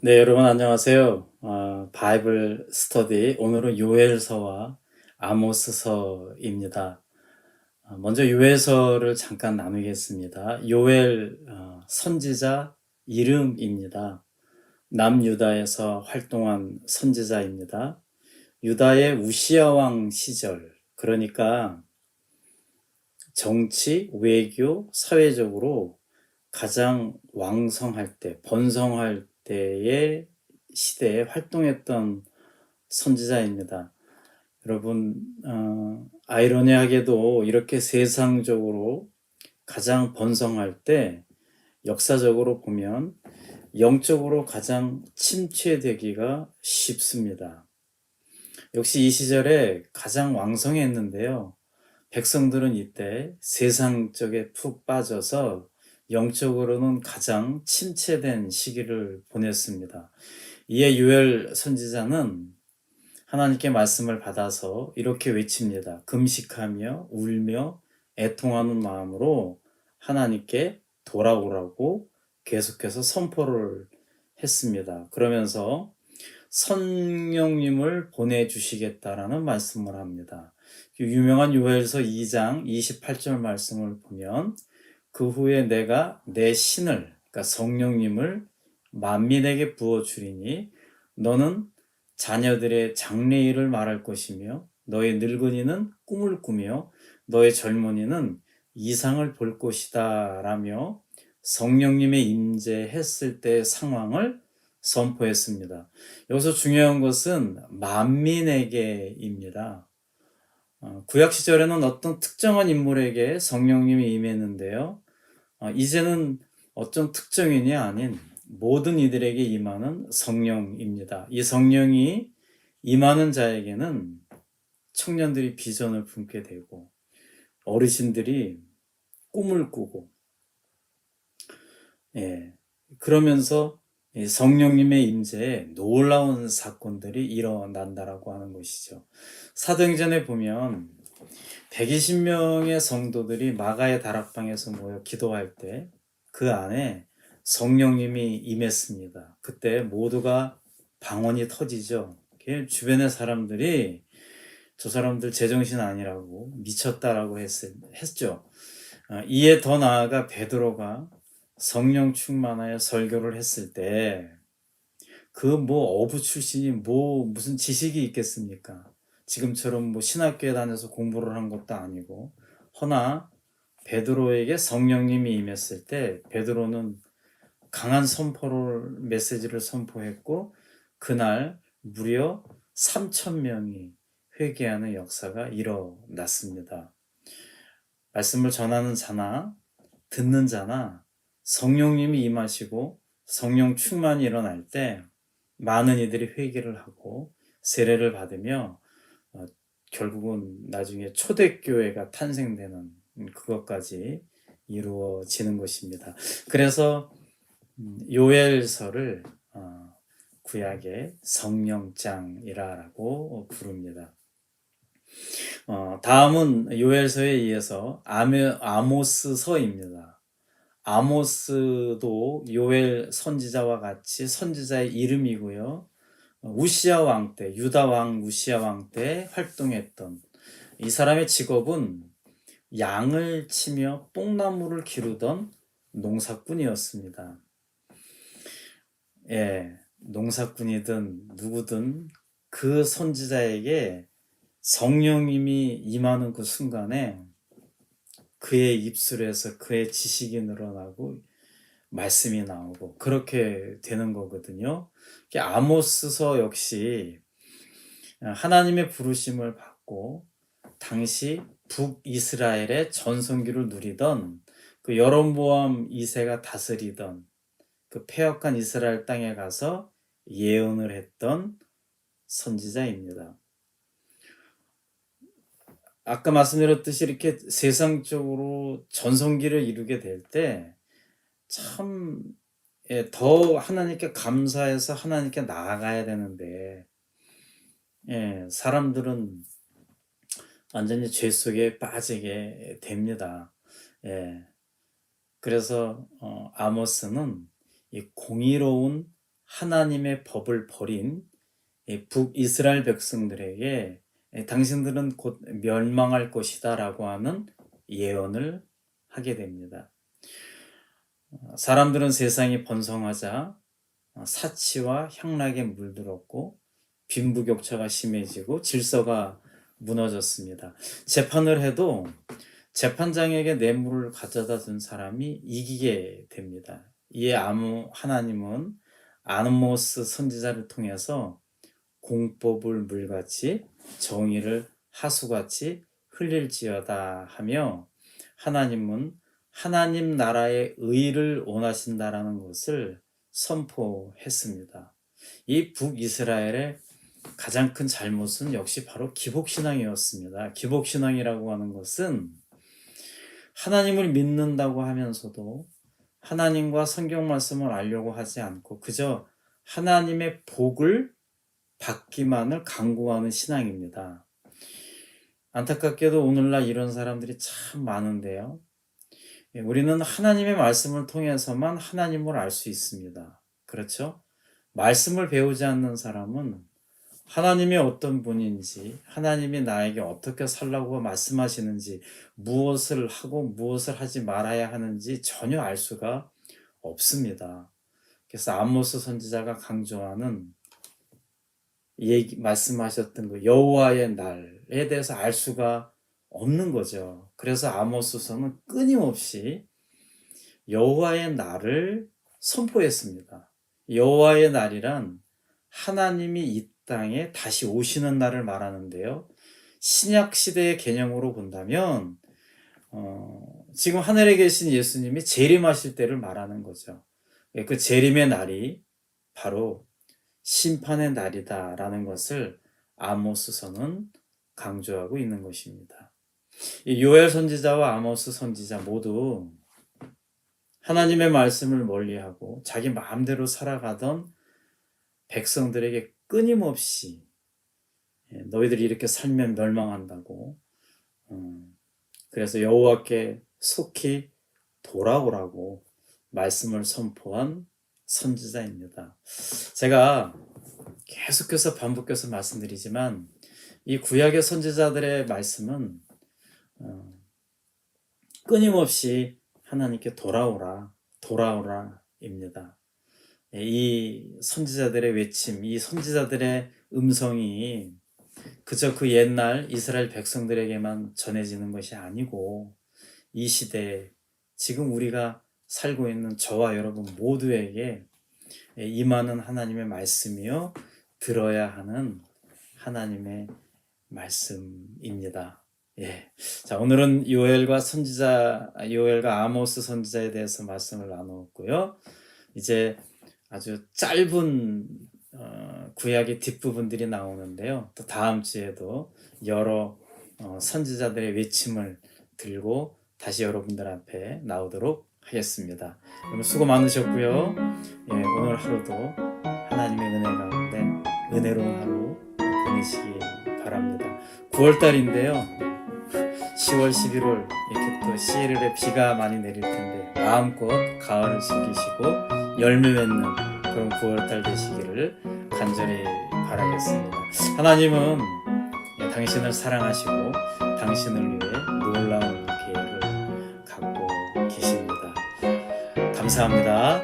네, 여러분 안녕하세요. 바이블 스터디 오늘은 요엘서와 아모스서입니다. 먼저 요엘서를 잠깐 나누겠습니다. 요엘 선지자 이름입니다. 남유다에서 활동한 선지자입니다. 유다의 우시야 왕 시절, 그러니까 정치, 외교, 사회적으로 가장 왕성할 때, 번성할 때의 시대에 활동했던 선지자입니다. 여러분, 아이러니하게도 이렇게 세상적으로 가장 번성할 때 역사적으로 보면 영적으로 가장 침체되기가 쉽습니다. 역시 이 시절에 가장 왕성했는데요. 백성들은 이때 세상 쪽에 푹 빠져서 영적으로는 가장 침체된 시기를 보냈습니다. 이에 유엘 선지자는 하나님께 말씀을 받아서 이렇게 외칩니다. 금식하며 울며 애통하는 마음으로 하나님께 돌아오라고 계속해서 선포를 했습니다. 그러면서 성령님을 보내주시겠다라는 말씀을 합니다. 유명한 요엘서 2장 28절 말씀을 보면 그 후에 내가 내 신을, 그러니까 성령님을 만민에게 부어주리니 너는 자녀들의 장래일을 말할 것이며 너의 늙은이는 꿈을 꾸며 너의 젊은이는 이상을 볼 것이다 라며 성령님의 임재했을 때의 상황을 선포했습니다. 여기서 중요한 것은 만민에게입니다. 구약 시절에는 어떤 특정한 인물에게 성령님이 임했는데요. 이제는 어떤 특정인이 아닌 모든 이들에게 임하는 성령입니다. 이 성령이 임하는 자에게는 청년들이 비전을 품게 되고 어르신들이 꿈을 꾸고, 예, 그러면서 이 성령님의 임재에 놀라운 사건들이 일어난다라고 하는 것이죠. 사도행전에 보면 120명의 성도들이 마가의 다락방에서 모여 기도할 때 그 안에 성령님이 임했습니다. 그때 모두가 방언이 터지죠. 주변의 사람들이 저 사람들 제정신 아니라고 미쳤다라고 했죠. 이에 더 나아가 베드로가 성령 충만하여 설교를 했을 때 그 뭐 어부 출신이 뭐 무슨 지식이 있겠습니까? 지금처럼 뭐 신학교에 다녀서 공부를 한 것도 아니고, 허나 베드로에게 성령님이 임했을 때 베드로는 강한 선포를 메시지를 선포했고 그날 무려 3천 명이 회개하는 역사가 일어났습니다. 말씀을 전하는 자나 듣는 자나 성령님이 임하시고 성령 충만이 일어날 때 많은 이들이 회개를 하고 세례를 받으며 어, 결국은 나중에 초대교회가 탄생되는 그것까지 이루어지는 것입니다. 그래서 요엘서를 구약의 성령장이라고 부릅니다. 다음은 요엘서에 이어서 아모스서입니다. 아모스도 요엘 선지자와 같이 선지자의 이름이고요. 우시야 왕 때, 유다 왕 우시야 왕 때 활동했던 이 사람의 직업은 양을 치며 뽕나무를 기르던 농사꾼이었습니다. 예, 농사꾼이든 누구든 그 선지자에게 성령님이 임하는 그 순간에 그의 입술에서 그의 지식이 늘어나고 말씀이 나오고 그렇게 되는 거거든요. 아모스서 역시 하나님의 부르심을 받고 당시 북이스라엘의 전성기를 누리던 그 여로보암 2세가 다스리던 그 패역한 이스라엘 땅에 가서 예언을 했던 선지자입니다. 아까 말씀드렸듯이 이렇게 세상적으로 전성기를 이루게 될 때 참, 예, 더 하나님께 감사해서 하나님께 나아가야 되는데, 예, 사람들은 완전히 죄 속에 빠지게 됩니다. 예, 그래서 아모스는 이 공의로운 하나님의 법을 버린 북이스라엘 백성들에게 당신들은 곧 멸망할 것이다 라고 하는 예언을 하게 됩니다. 사람들은 세상이 번성하자 사치와 향락에 물들었고 빈부격차가 심해지고 질서가 무너졌습니다. 재판을 해도 재판장에게 뇌물을 가져다 준 사람이 이기게 됩니다. 이에 하나님은 아모스 선지자를 통해서 공법을 물같이 정의를 하수같이 흘릴지어다 하며 하나님은 하나님 나라의 의를 원하신다라는 것을 선포했습니다. 이 북이스라엘의 가장 큰 잘못은 역시 바로 기복신앙이었습니다. 기복신앙이라고 하는 것은 하나님을 믿는다고 하면서도 하나님과 성경 말씀을 알려고 하지 않고 그저 하나님의 복을 받기만을 강구하는 신앙입니다. 안타깝게도 오늘날 이런 사람들이 참 많은데요. 우리는 하나님의 말씀을 통해서만 하나님을 알 수 있습니다. 그렇죠? 말씀을 배우지 않는 사람은 하나님이 어떤 분인지, 하나님이 나에게 어떻게 살라고 말씀하시는지, 무엇을 하고 무엇을 하지 말아야 하는지 전혀 알 수가 없습니다. 그래서 아모스 선지자가 강조하는 말씀하셨던 그 여호와의 날에 대해서 알 수가 없는 거죠. 그래서 아모스서는 끊임없이 여호와의 날을 선포했습니다. 여호와의 날이란 하나님이 이 땅에 다시 오시는 날을 말하는데요. 신약 시대의 개념으로 본다면 지금 하늘에 계신 예수님이 재림하실 때를 말하는 거죠. 그 재림의 날이 바로 심판의 날이다라는 것을 아모스서는 강조하고 있는 것입니다. 이 요엘 선지자와 아모스 선지자 모두 하나님의 말씀을 멀리하고 자기 마음대로 살아가던 백성들에게 끊임없이 너희들이 이렇게 살면 멸망한다고 그래서 여호와께 속히 돌아오라고 말씀을 선포한 선지자입니다. 제가 계속해서 반복해서 말씀드리지만 이 구약의 선지자들의 말씀은 끊임없이 하나님께 돌아오라입니다. 이 선지자들의 외침, 이 선지자들의 음성이 그저 그 옛날 이스라엘 백성들에게만 전해지는 것이 아니고 이 시대에 지금 우리가 살고 있는 저와 여러분 모두에게 임하는 하나님의 말씀이요 들어야 하는 하나님의 말씀입니다. 자, 오늘은 요엘과 아모스 선지자에 대해서 말씀을 나누었고요. 이제 아주 짧은 구약의 뒷부분들이 나오는데요. 또 다음 주에도 여러 선지자들의 외침을 들고 다시 여러분들 앞에 나오도록 하겠습니다. 여러분 수고 많으셨고요. 오늘 하루도 하나님의 은혜 가운데 은혜로운 하루 보내시기 바랍니다. 9월달인데요. 10월, 11월 이렇게 또 시일에 비가 많이 내릴 텐데 마음껏 가을을 즐기시고 열매 맺는 그런 9월달 되시기를 간절히 바라겠습니다. 하나님은 당신을 사랑하시고 당신을 위해 놀라운 계획을 갖고 계십니다. 감사합니다.